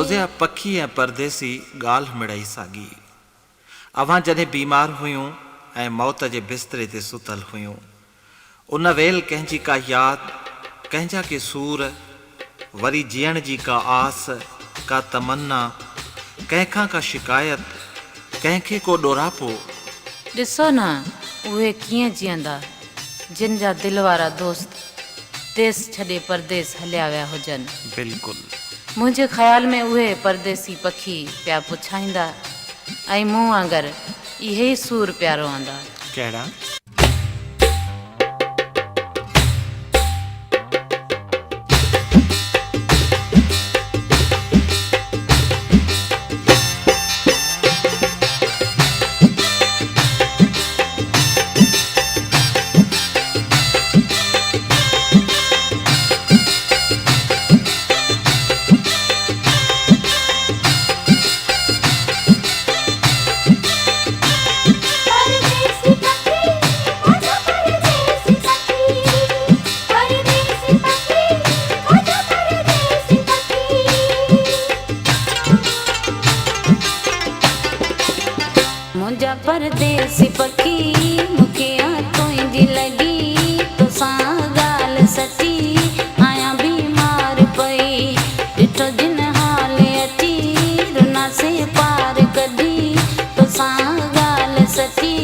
रोज़िया पखी ऐं परदेसी ॻाल्हि मिड़ई साॻी। अवां जॾहिं बीमार हुयूं ऐं मौत जे बिस्तरे ते सुतल हुयूं, उन वेल कंहिंजी का यादि, कंहिंजा के सूर, वरी जीअण जी का आस, का तमन्ना, कंहिंखां का शिकायत, कंहिंखे को ॾोरापो। ॾिसो न उहे कीअं जीअंदा जिन जा दिल वारा दोस्त देस छॾे परदेस हलिया विया हुजनि। बिल्कुलु। मुंहिंजे ख़्याल में उहे परदेसी पखी पिया पुछाईंदा ऐं मूं वांगुरु इहे ई सूर पिया रोअंदा। कहिड़ा? मुंहिंजा परदेसी पखी मूंखे तुंहिंजी लॻी, तोसां ॻाल्हि सची आहियां बीमार पई। ॾिठो जिन हाल अची रुना से पार कढी, तोसां ॻाल्हि सची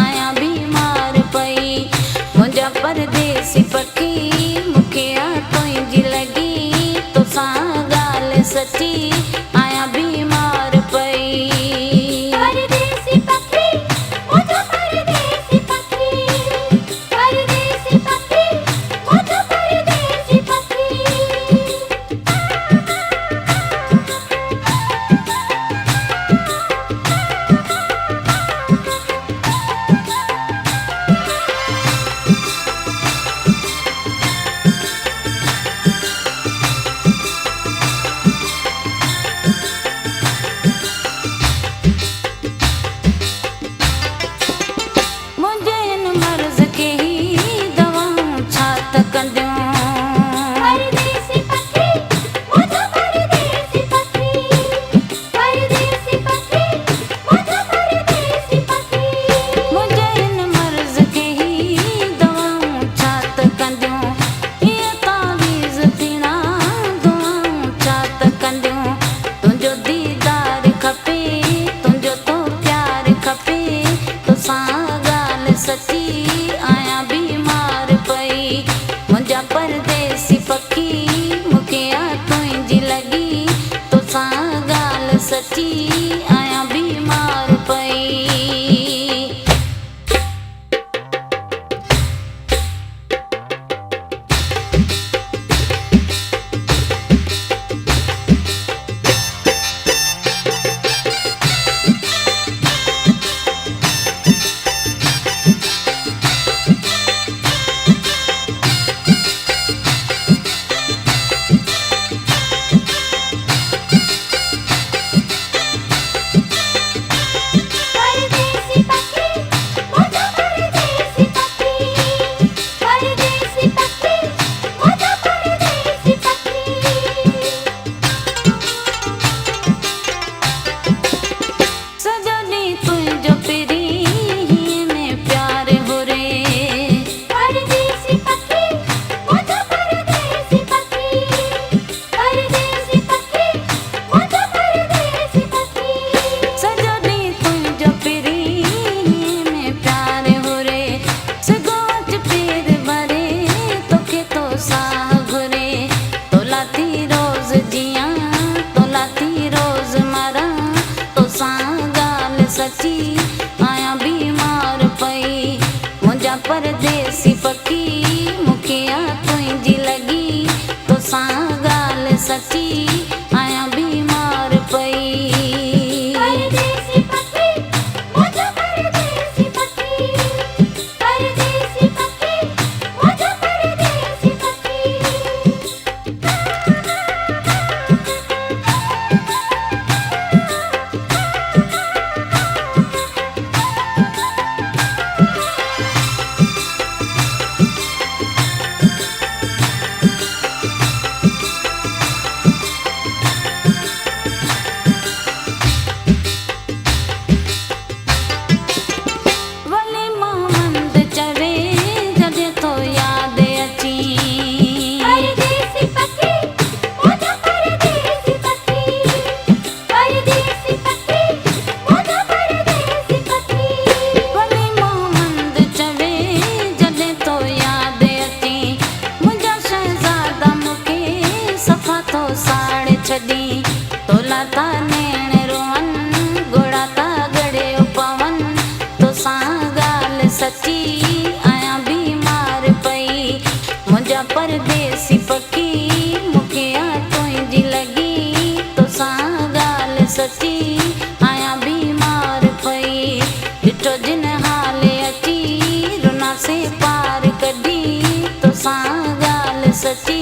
आहियां बीमार पई। मुंहिंजा परदेसी पखी मूंखे तुंहिंजी लॻी, तोसां ॻाल्हि सची आहियां बीमार पई। सची आहियां बीमार पई। मुंहिंजा परदेसी पखी मूंखे तुंहिंजी लॻी, तोसां ॻाल्हि सची आहियां बीमार पई। सची आहियां बीमार पई। मुंहिंजा परदेसी पखी मूंखे तुंहिंजी लॻी, तोसां ॻाल्हि सची आहियां बीमार पई। तोला था नैण रोवन घोड़ा था गड़े पवन तो सां ॻाल्हि सची आया बीमार पई मुंहिंजा परदेसी पखी मूंखे तुंहिंजी लॻी तो सां ॻाल्हि सची आया बीमार पई ॾिठो जिन हाले अची रुना से पार कढी तो सां ॻाल्हि सची